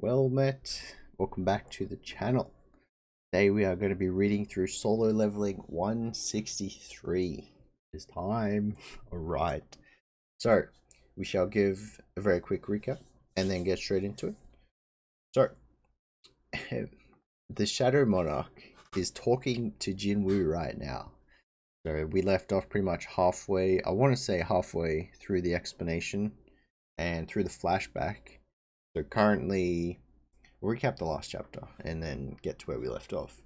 Well met. Welcome back to the channel. Today we are going to be reading through solo leveling 163. It's time. Alright. So, we shall give a very quick recap and then get straight into it. So, the Shadow Monarch is talking to Jin-Woo right now. So, we left off pretty much halfway, I want to say halfway through the explanation and through the flashback. So currently, we'll recap the last chapter and then get to where we left off.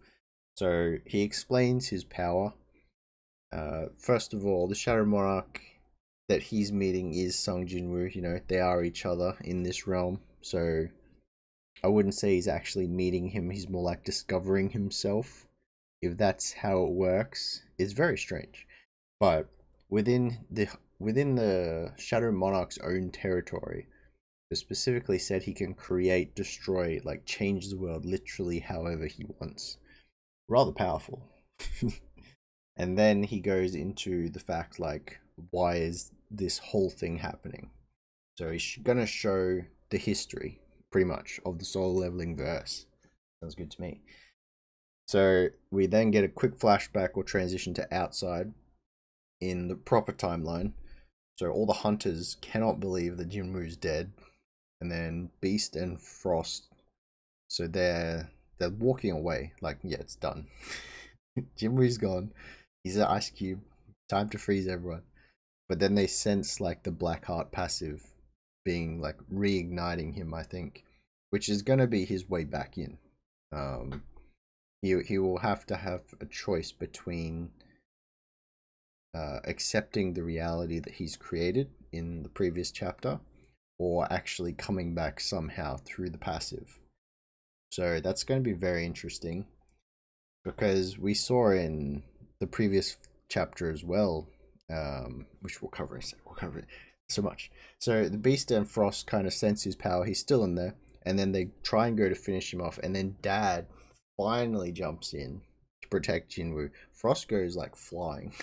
So he explains his power. First of all, the Shadow Monarch that he's meeting is Sung Jin-Woo. You know, they are each other in this realm. So I wouldn't say he's actually meeting him. He's more like discovering himself. If that's how it works, it's very strange. But within the Shadow Monarch's own territory, it specifically said he can create, destroy, like change the world literally however he wants. Rather powerful. And then he goes into the fact like, why is this whole thing happening? So he's gonna show the history, pretty much, of the solo leveling verse. Sounds good to me. So we then get a quick flashback or transition to outside in the proper timeline. So all the hunters cannot believe that Jin-Woo's dead. And then Beast and Frost, so they're walking away. Like, yeah, it's done. Jin-Woo's gone. He's an ice cube. Time to freeze everyone. But then they sense like the black heart passive being like reigniting him, I think, which is gonna be his way back in. He will have to have a choice between accepting the reality that he's created in the previous chapter, or actually coming back somehow through the passive. So that's going to be very interesting, because we saw in the previous chapter as well, which we'll cover it so much. So the Beast and Frost kind of sense his power. He's still in there, and then they try and go to finish him off, and then Dad finally jumps in to protect Jin-Woo. Frost goes like flying.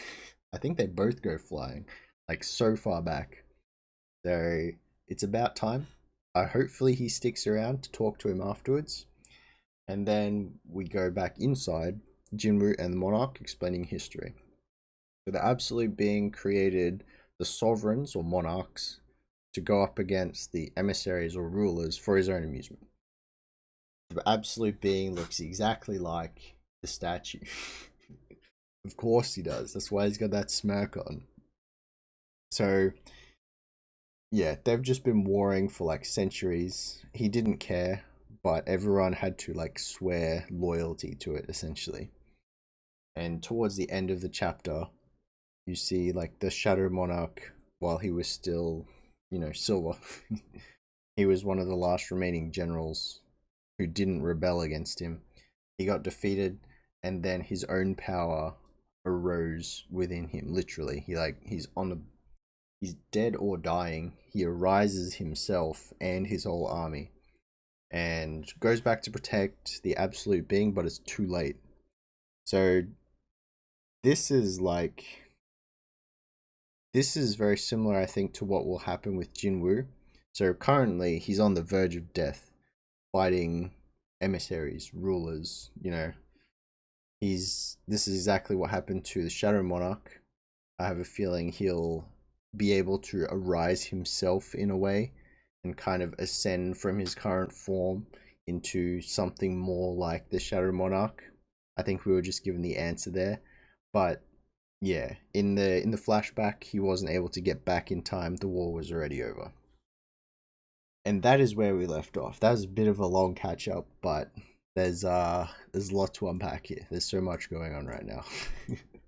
I think they both go flying, like so far back. So it's about time. Hopefully he sticks around to talk to him afterwards. And then we go back inside, Jin-Woo and the Monarch explaining history. So the Absolute Being created the Sovereigns or Monarchs to go up against the emissaries or rulers for his own amusement. The Absolute Being looks exactly like the statue. Of course he does. That's why he's got that smirk on. So yeah, they've just been warring for like centuries. He didn't care, but everyone had to like swear loyalty to it essentially. And towards the end of the chapter, you see like the Shadow Monarch, while he was still, you know, silver, he was one of the last remaining generals who didn't rebel against him. He got defeated, and then his own power arose within him. Literally, he's dead or dying. He arises himself and his whole army, and goes back to protect the Absolute Being, but it's too late. So this is very similar, I think, to what will happen with Jin-Woo. So currently he's on the verge of death, fighting emissaries, rulers, you know. This is exactly what happened to the Shadow Monarch. I have a feeling he'll be able to arise himself in a way and kind of ascend from his current form into something more like the Shadow Monarch. I think we were just given the answer there. But yeah, in the flashback, he wasn't able to get back in time. The war was already over. And that is where we left off. That was a bit of a long catch up, but there's a lot to unpack here. There's so much going on right now.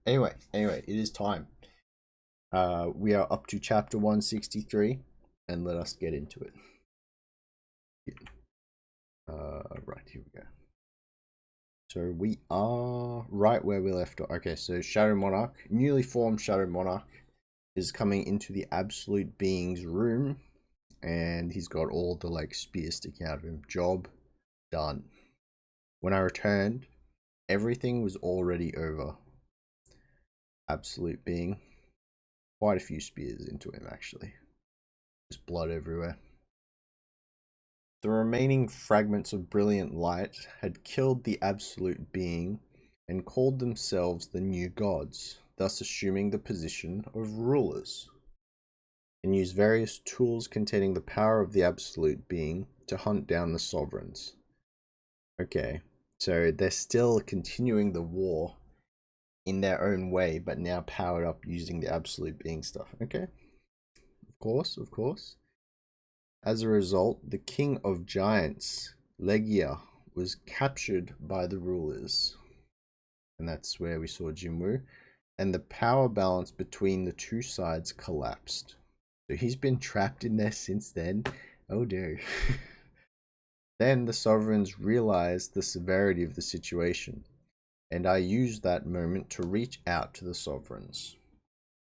anyway, it is time. We are up to chapter 163, and let us get into it. Right, here we go. So we are right where we left off. Okay, so Shadow Monarch, newly formed Shadow Monarch, is coming into the Absolute Being's room, and he's got all the like spears sticking out of him. Job done. When I returned, everything was already over. Absolute Being, quite a few spears into him actually. Just blood everywhere. The remaining fragments of brilliant light had killed the absolute being and called themselves the new gods, thus assuming the position of rulers, and used various tools containing the power of the absolute being to hunt down the sovereigns. Okay, so they're still continuing the war in their own way, but now powered up using the absolute being stuff. Okay, of course, of course. As a result, the king of giants, Legia, was captured by the rulers. And that's where we saw Jin-Woo. And the power balance between the two sides collapsed. So he's been trapped in there since then. Oh dear. Then the sovereigns realized the severity of the situation, and I used that moment to reach out to the sovereigns.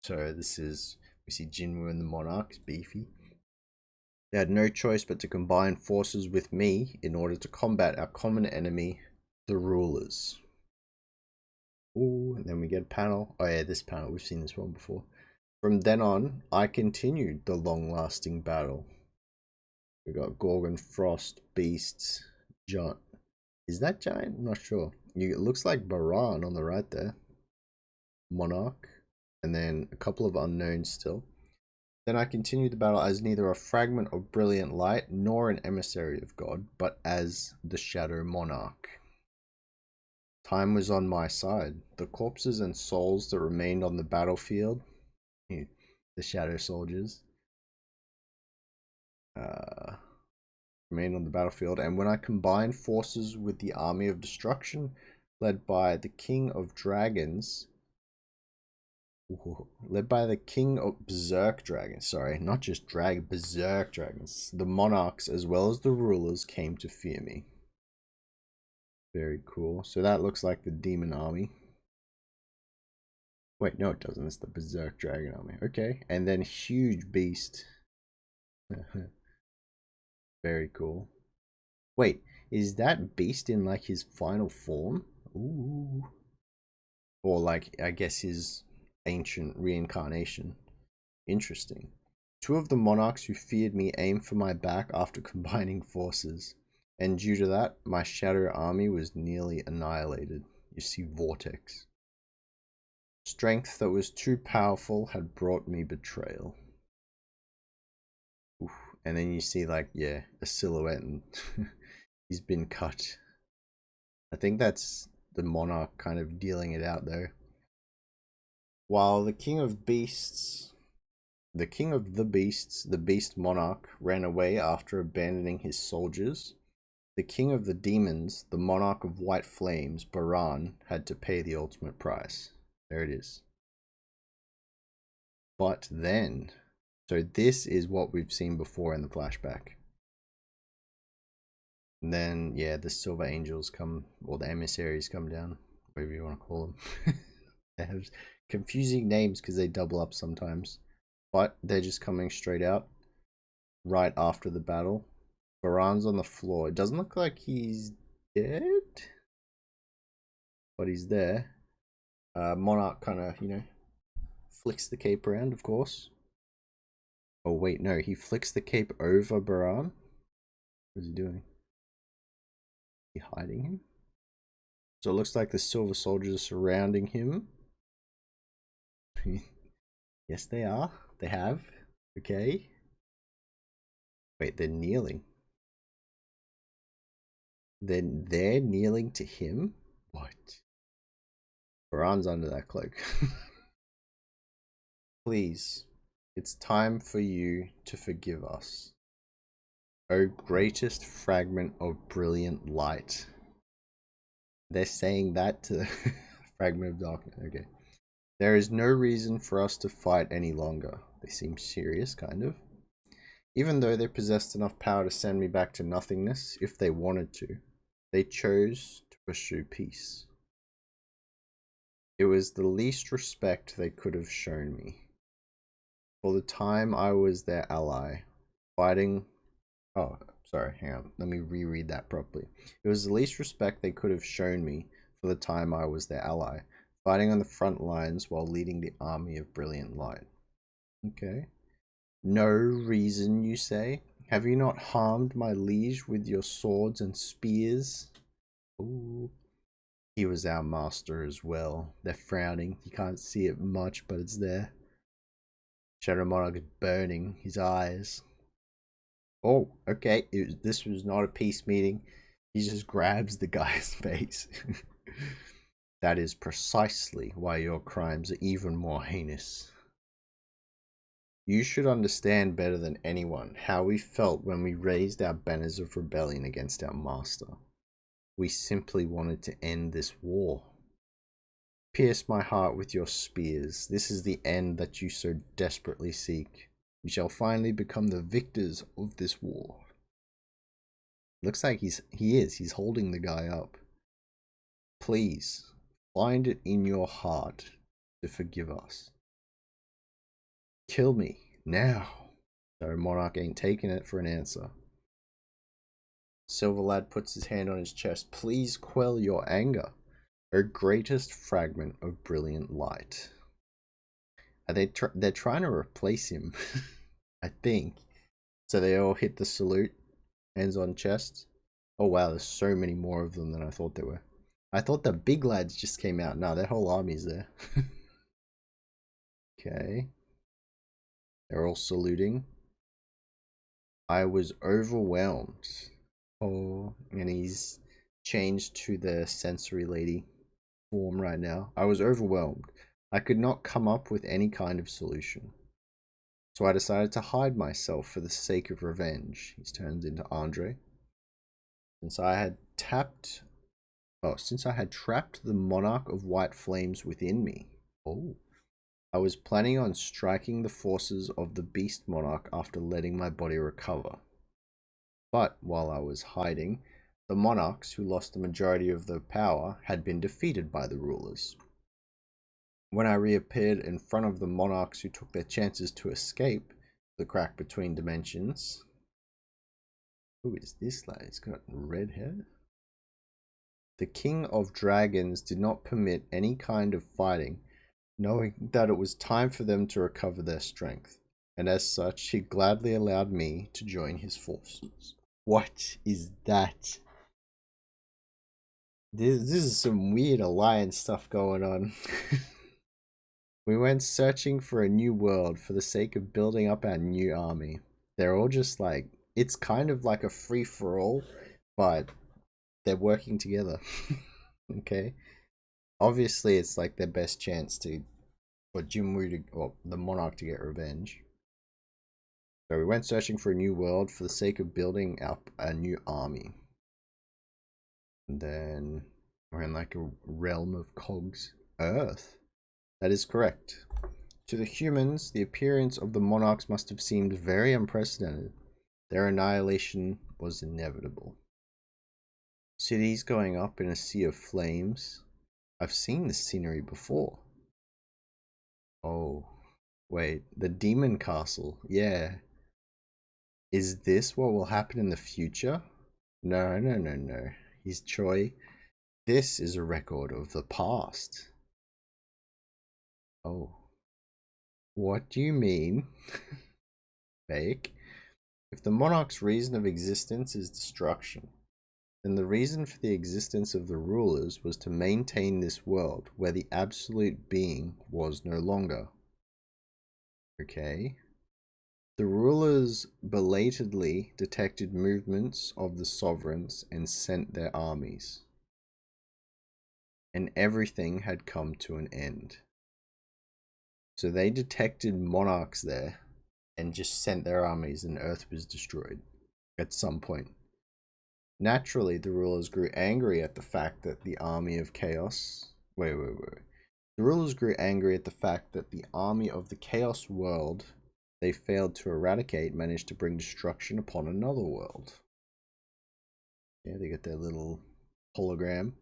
So this is, we see Jin-Woo and the monarchs, beefy. They had no choice but to combine forces with me in order to combat our common enemy, the rulers. Ooh, and then we get a panel. Oh yeah, this panel, we've seen this one before. From then on, I continued the long-lasting battle. We got Gorgon, Frost, Beasts, Giant. Is that Giant? I'm not sure. It looks like Baran on the right there. Monarch. And then a couple of unknowns still. Then I continued the battle as neither a fragment of brilliant light nor an emissary of God, but as the Shadow Monarch. Time was on my side. The corpses and souls that remained on the battlefield, the Shadow Soldiers, remained on the battlefield, and when I combined forces with the army of destruction, led by the King of Dragons, led by the King of Berserk Dragons, sorry, not just Berserk Dragons, the monarchs as well as the rulers came to fear me. Very cool. So that looks like the demon army. Wait, no it doesn't, it's the Berserk Dragon army. Okay, and then huge beast. Very cool. Wait, is that beast in like his final form? Ooh. Or like, I guess his ancient reincarnation. Interesting. Two of the monarchs who feared me aimed for my back after combining forces, and due to that, my shadow army was nearly annihilated. You see Vortex. Strength that was too powerful had brought me betrayal. Oof. And then you see like, yeah, a silhouette and he's been cut. I think that's the monarch kind of dealing it out there. While the king of beasts, the king of the beasts, the beast monarch, ran away after abandoning his soldiers, the king of the demons, the monarch of white flames, Baran, had to pay the ultimate price. There it is. But then, so this is what we've seen before in the flashback. And then, yeah, the silver angels come, or the emissaries come down, whatever you want to call them. They have confusing names because they double up sometimes. But they're just coming straight out right after the battle. Baran's on the floor. It doesn't look like he's dead, but he's there. Monarch kind of, you know, flicks the cape around, of course. Oh, wait, no, he flicks the cape over Baran. What's he doing? Is he hiding him? So it looks like the silver soldiers are surrounding him. Yes, they are. They have. Okay. Wait, they're kneeling. They're kneeling to him? What? Baran's under that cloak. Please, it's time for you to forgive us. O greatest fragment of brilliant light. They're saying that to the fragment of darkness. Okay. There is no reason for us to fight any longer. They seem serious, kind of. Even though they possessed enough power to send me back to nothingness, if they wanted to, they chose to pursue peace. It was the least respect they could have shown me. For the time I was their ally, fighting... Oh, sorry, hang on. Let me reread that properly. It was the least respect they could have shown me for the time I was their ally, fighting on the front lines while leading the army of brilliant light. Okay. No reason, you say? Have you not harmed my liege with your swords and spears? Ooh. He was our master as well. They're frowning. You can't see it much, but it's there. Shadow Monarch is burning his eyes. Oh, okay. This was not a peace meeting. He just grabs the guy's face. That is precisely why your crimes are even more heinous. You should understand better than anyone how we felt when we raised our banners of rebellion against our master. We simply wanted to end this war. Pierce my heart with your spears. This is the end that you so desperately seek. We shall finally become the victors of this war. Looks like he's holding the guy up. Please, find it in your heart to forgive us. Kill me, now. So Monarch ain't taking it for an answer. Silver Lad puts his hand on his chest. Please quell your anger. Our greatest fragment of brilliant light. Are they're trying to replace him, I think. So they all hit the salute, hands on chest. Oh wow, there's so many more of them than I thought there were. I thought the big lads just came out. No, their whole army's there. Okay. They're all saluting. I was overwhelmed. Oh, and he's changed to the sensory lady form right now. I was overwhelmed. I could not come up with any kind of solution. So I decided to hide myself for the sake of revenge. He's turned into Andre. Since I had trapped the monarch of white flames within me. Oh. I was planning on striking the forces of the beast monarch after letting my body recover. But while I was hiding, the monarchs who lost the majority of their power had been defeated by the rulers. When I reappeared in front of the monarchs who took their chances to escape the crack between dimensions. Who is this lad? He's got red hair. The king of dragons did not permit any kind of fighting, knowing that it was time for them to recover their strength, and as such he gladly allowed me to join his forces. What is that? This is some weird alliance stuff going on. We went searching for a new world for the sake of building up our new army. They're all just like, it's kind of like a free-for-all, but they're working together. Okay? Obviously, it's like their best chance for Jin-Woo or the Monarch to get revenge. So we went searching for a new world for the sake of building up a new army. And then we're in like a realm of cogs. Earth. That is correct. To the humans, the appearance of the monarchs must have seemed very unprecedented. Their annihilation was inevitable. Cities going up in a sea of flames. I've seen this scenery before. Oh, wait, the demon castle. Yeah. Is this what will happen in the future? No, no, no, no. He's Choi. This is a record of the past. Oh. What do you mean? Fake. If the monarch's reason of existence is destruction, then the reason for the existence of the rulers was to maintain this world where the absolute being was no longer. Okay. The rulers belatedly detected movements of the sovereigns and sent their armies. And everything had come to an end. So they detected monarchs there and just sent their armies, and Earth was destroyed at some point. Naturally, the rulers grew angry at the fact that the army of chaos... Wait. The rulers grew angry at the fact that the army of the chaos world they failed to eradicate managed to bring destruction upon another world. Yeah, they get their little hologram.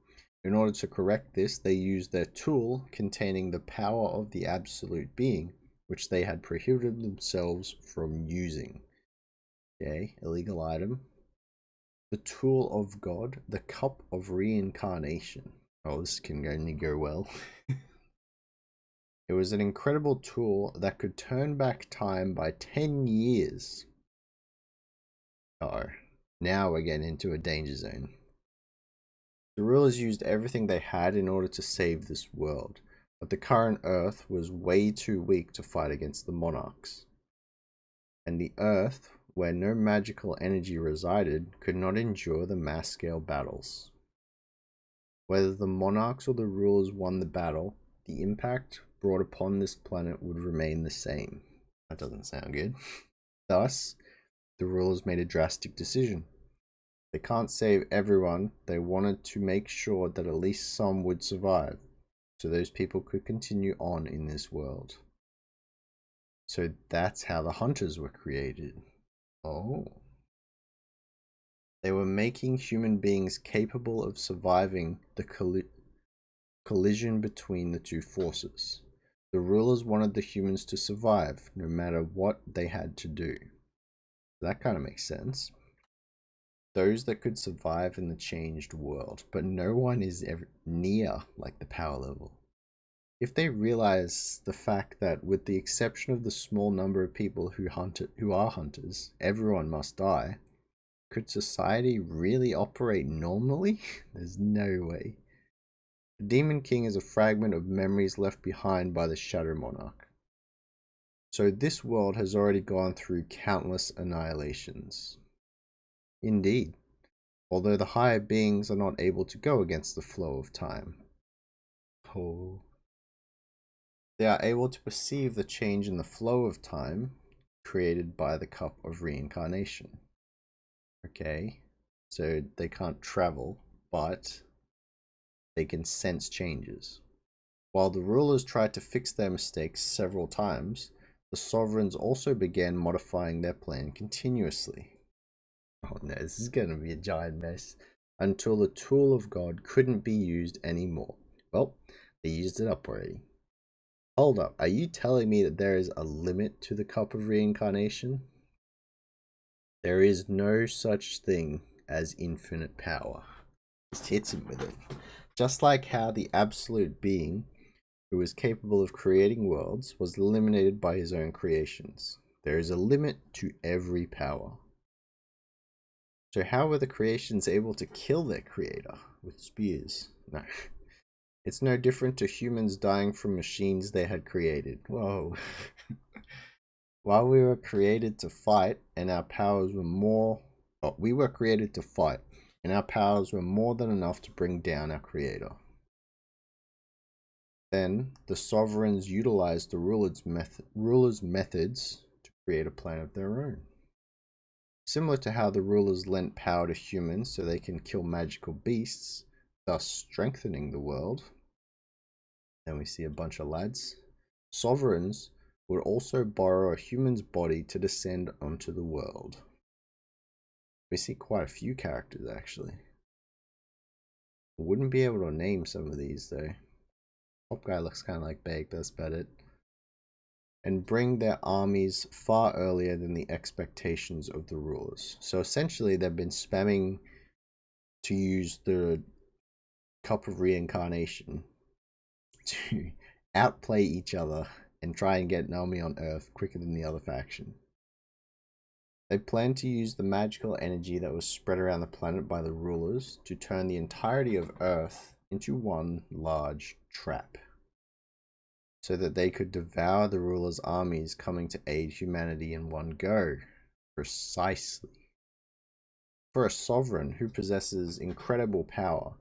In order to correct this, they used their tool containing the power of the absolute being, which they had prohibited themselves from using. Okay, illegal item. The tool of God, the cup of reincarnation. Oh, this can only go well. It was an incredible tool that could turn back time by 10 years. Uh-oh. Now we're getting into a danger zone. The rulers used everything they had in order to save this world, but the current Earth was way too weak to fight against the monarchs. And the Earth, where no magical energy resided, could not endure the mass-scale battles. Whether the monarchs or the rulers won the battle, the impact brought upon this planet would remain the same. That doesn't sound good. Thus, the rulers made a drastic decision. They can't save everyone. They wanted to make sure that at least some would survive, so those people could continue on in this world. So that's how the hunters were created. Oh. They were making human beings capable of surviving the collision between the two forces. The rulers wanted the humans to survive, no matter what they had to do. That kind of makes sense. Those that could survive in the changed world, but no one is ever near like the power level. If they realize the fact that with the exception of the small number of people who are hunters, everyone must die, could society really operate normally? There's no way. The Demon King is a fragment of memories left behind by the Shadow Monarch. So this world has already gone through countless annihilations. Indeed, although the higher beings are not able to go against the flow of time. Oh. They are able to perceive the change in the flow of time created by the cup of reincarnation. Okay, so they can't travel, but they can sense changes. While the rulers tried to fix their mistakes several times, the sovereigns also began modifying their plan continuously. Oh no, this is going to be a giant mess. Until the tool of God couldn't be used anymore. Well, they used it up already. Hold up, are you telling me that there is a limit to the cup of reincarnation? There is no such thing as infinite power. Just hits him with it. Just like how the absolute being, who was capable of creating worlds, was eliminated by his own creations. There is a limit to every power. So how were the creations able to kill their creator? With spears? No. It's no different to humans dying from machines they had created. Whoa. While we were created to fight and our powers were more... Oh, we were created to fight and our powers were more than enough to bring down our creator. Then, the sovereigns utilized the rulers' methods to create a plan of their own. Similar to how the rulers lent power to humans so they can kill magical beasts, thus strengthening the world. Then we see a bunch of lads. Sovereigns would also borrow a human's body to descend onto the world. We see quite a few characters actually. Wouldn't be able to name some of these though. Top guy looks kind of like Bake, that's about it. And bring their armies far earlier than the expectations of the rulers. So essentially they've been spamming to use the Cup of Reincarnation to outplay each other and try and get an army on Earth quicker than the other faction. They planned to use the magical energy that was spread around the planet by the rulers to turn the entirety of Earth into one large trap, so that they could devour the rulers' armies coming to aid humanity in one go. Precisely. For a sovereign who possesses incredible power,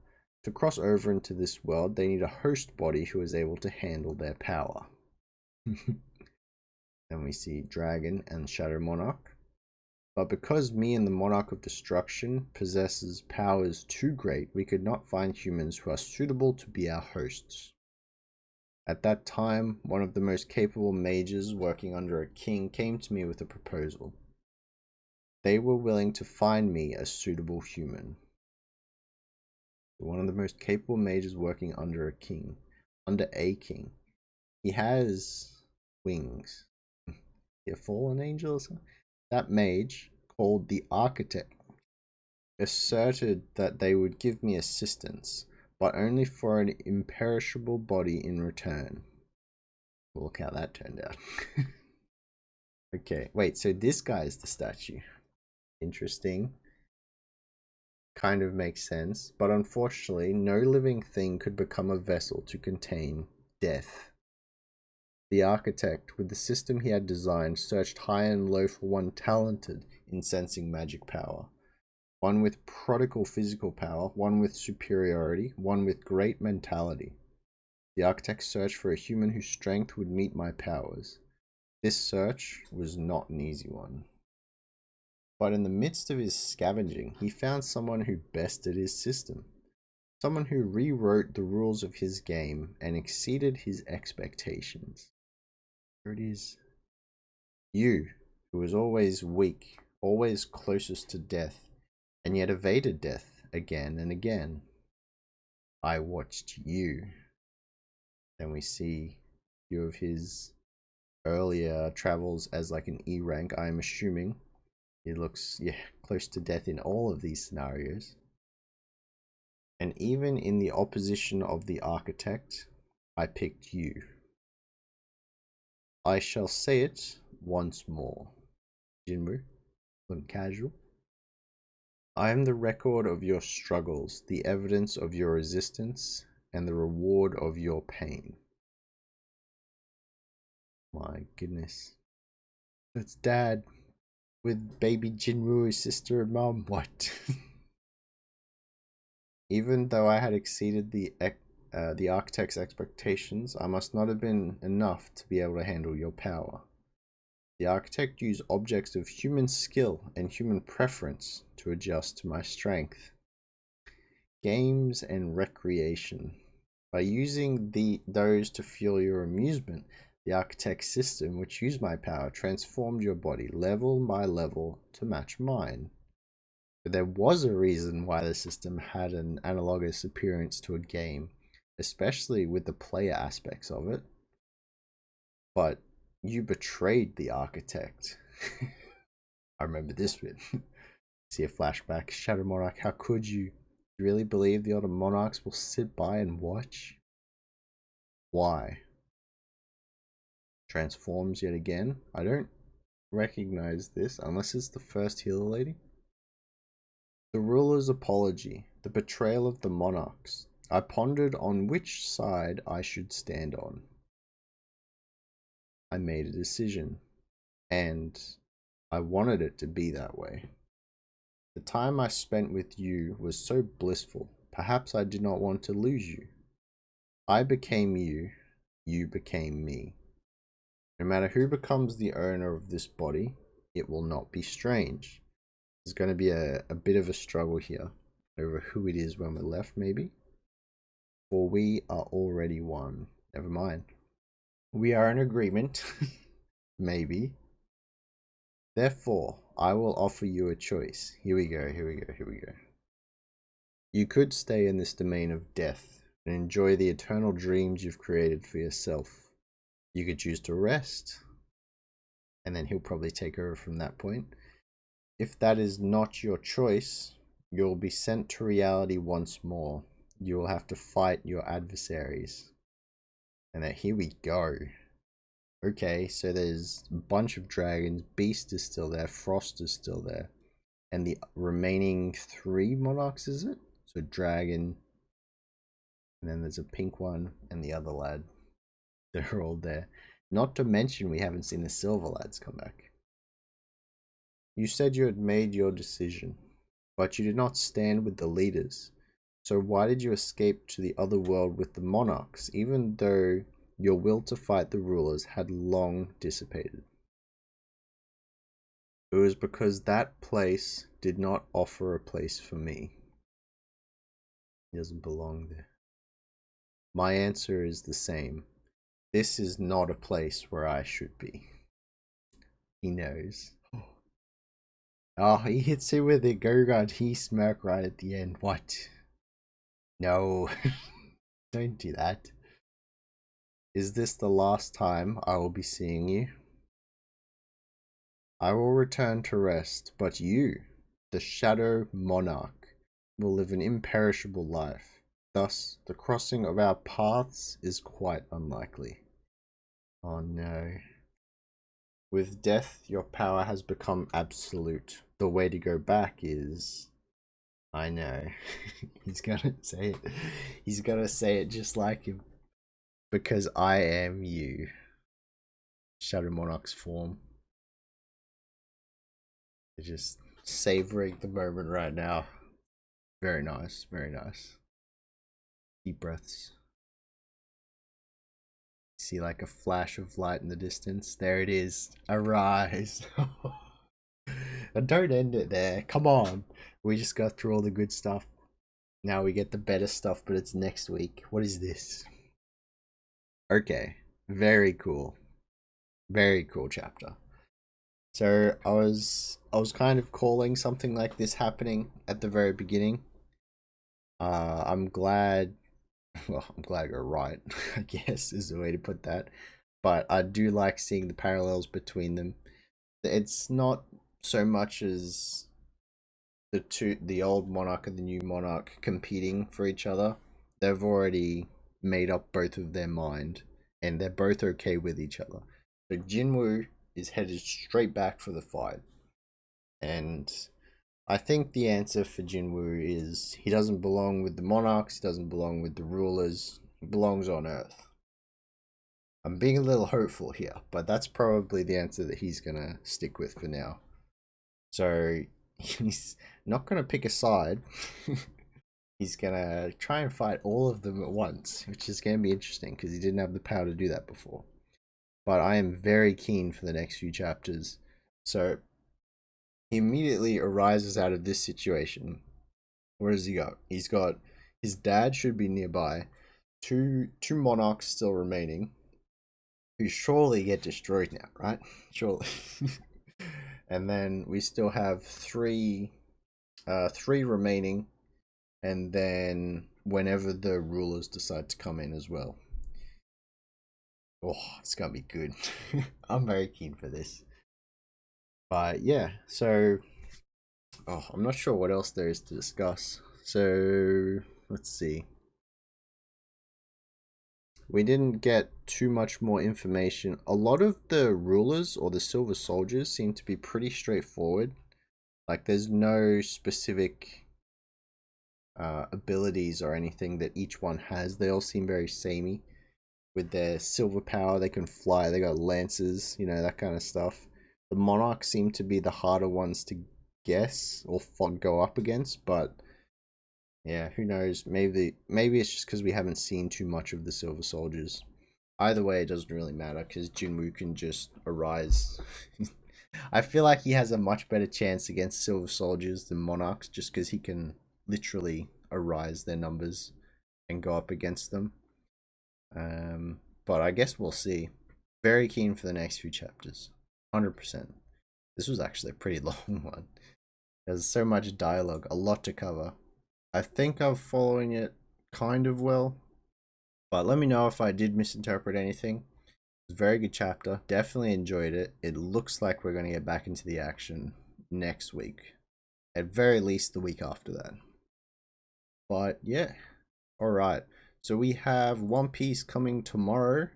to cross over into this world, they need a host body who is able to handle their power. Then we see Dragon and Shadow Monarch. But because me and the Monarch of Destruction possesses powers too great, we could not find humans who are suitable to be our hosts. At that time, one of the most capable mages working under a king came to me with a proposal. They were willing to find me a suitable human. One of the most capable mages working under a king. He has wings. A fallen angel or something? That mage, called the Architect, asserted that they would give me assistance, but only for an imperishable body in return. Look how that turned out. Okay, wait, so this guy is the statue. Interesting. Kind of makes sense, but unfortunately, no living thing could become a vessel to contain death. The architect, with the system he had designed, searched high and low for one talented in sensing magic power. One with prodigal physical power, one with superiority, one with great mentality. The architect searched for a human whose strength would meet my powers. This search was not an easy one. But in the midst of his scavenging, he found someone who bested his system. Someone who rewrote the rules of his game and exceeded his expectations. Here it is. You, who was always weak, always closest to death, and yet evaded death again and again. I watched you. Then we see a few of his earlier travels as like an E rank, I'm assuming. He looks, close to death in all of these scenarios. And even in the opposition of the architect, I picked you. I shall say it once more. Jin-Woo, and casual. I am the record of your struggles, the evidence of your resistance, and the reward of your pain. My goodness. That's Dad with baby Jin-Woo, sister and mom. What? Even though I had exceeded the architect's expectations, I must not have been enough to be able to handle your power. The architect used objects of human skill and human preference to adjust to my strength. Games and recreation. By using those to fuel your amusement, the architect's system, which used my power, transformed your body level by level to match mine. But there was a reason why the system had an analogous appearance to a game, especially with the player aspects of it. But you betrayed the architect. I remember this bit. See a flashback. Shadow Monarch, how could you? You really believe the other monarchs will sit by and watch? Why? Transforms yet again. I don't recognize this unless it's the first healer lady. The ruler's apology. The betrayal of the monarchs. I pondered on which side I should stand on. I made a decision, and I wanted it to be that way. The time I spent with you was so blissful, perhaps I did not want to lose you. I became you, you became me. No matter who becomes the owner of this body, it will not be strange. There's going to be a bit of a struggle here over who it is when we're left, maybe. For we are already one. Never mind. We are in agreement. Maybe. Therefore, I will offer you a choice. Here we go. You could stay in this domain of death and enjoy the eternal dreams you've created for yourself. You could choose to rest, and then he'll probably take over from that point. If that is not your choice, you'll be sent to reality once more. You will have to fight your adversaries. And then here we go. Okay, so there's a bunch of dragons. Beast is still there. Frost is still there. And the remaining 3 monarchs, is it? So dragon. And then there's a pink one and the other lad. They're all there. Not to mention we haven't seen the silver lads come back. You said you had made your decision, but you did not stand with the leaders. So why did you escape to the other world with the monarchs, even though your will to fight the rulers had long dissipated? It was because that place did not offer a place for me. He doesn't belong there. My answer is the same. This is not a place where I should be. He knows. Oh, he hits it with a Gurgod. He smirk right at the end. What? No. Don't do that. Is this the last time I will be seeing you? I will return to rest, but you, the Shadow Monarch, will live an imperishable life. Thus, the crossing of our paths is quite unlikely. Oh no. With death, your power has become absolute. The way to go back is... I know. He's gonna say it. He's gonna say it just like him. Because I am you. Shadow Monarch's form. They're just savoring the moment right now. Very nice, very nice. Deep breaths. See like a flash of light in the distance. There it is. Arise. And don't end it there. Come on. We just got through all the good stuff. Now we get the better stuff, but it's next week. What is this? Okay. Very cool. Very cool chapter. So I was kind of calling something like this happening at the very beginning. I'm glad I'm glad you're right, I guess is the way to put that. But I do like seeing the parallels between them. It's not so much as the old monarch and the new monarch competing for each other. They've already made up both of their mind, and they're both okay with each other. So Jin-Woo is headed straight back for the fight, and I think the answer for Jin-Woo is he doesn't belong with the monarchs, he doesn't belong with the rulers, he belongs on Earth. I'm being a little hopeful here, but that's probably the answer that he's gonna stick with for now. So he's not gonna pick a side. He's gonna try and fight all of them at once, which is gonna be interesting because he didn't have the power to do that before. But I am very keen for the next few chapters. So he immediately arises out of this situation. Where does he go? He's got his dad should be nearby. Two monarchs still remaining, who surely get destroyed now, right? Surely. And then we still have three remaining, and then whenever the rulers decide to come in as well. Oh, it's gonna be good. I'm very keen for this. But yeah, so I'm not sure what else there is to discuss. So let's see. We didn't get too much more information. A lot of the rulers or the silver soldiers seem to be pretty straightforward. Like there's no specific abilities or anything that each one has. They all seem very samey. With their silver power, they can fly. They got lances, you know, that kind of stuff. The monarchs seem to be the harder ones to guess or go up against, but yeah, who knows? Maybe it's just because we haven't seen too much of the silver soldiers. Either way, it doesn't really matter because Jin-Woo can just arise. I feel like he has a much better chance against silver soldiers than monarchs just because he can literally arise their numbers and go up against them. But I guess we'll see. Very keen for the next few chapters. 100%. This was actually a pretty long one. There's so much dialogue, a lot to cover. I think I'm following it kind of well. But let me know if I did misinterpret anything. It's a very good chapter. Definitely enjoyed it. It looks like we're going to get back into the action next week. At very least the week after that. But yeah. Alright. So we have One Piece coming tomorrow.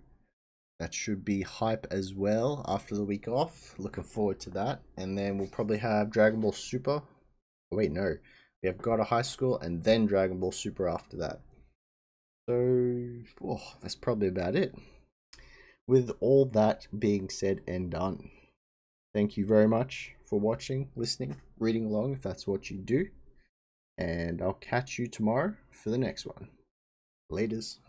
That should be hype as well after the week off. Looking forward to that. And then we'll probably have Dragon Ball Super. Oh, wait, no. We have God of High School and then Dragon Ball Super after that. So, that's probably about it. With all that being said and done, thank you very much for watching, listening, reading along if that's what you do. And I'll catch you tomorrow for the next one. Laters.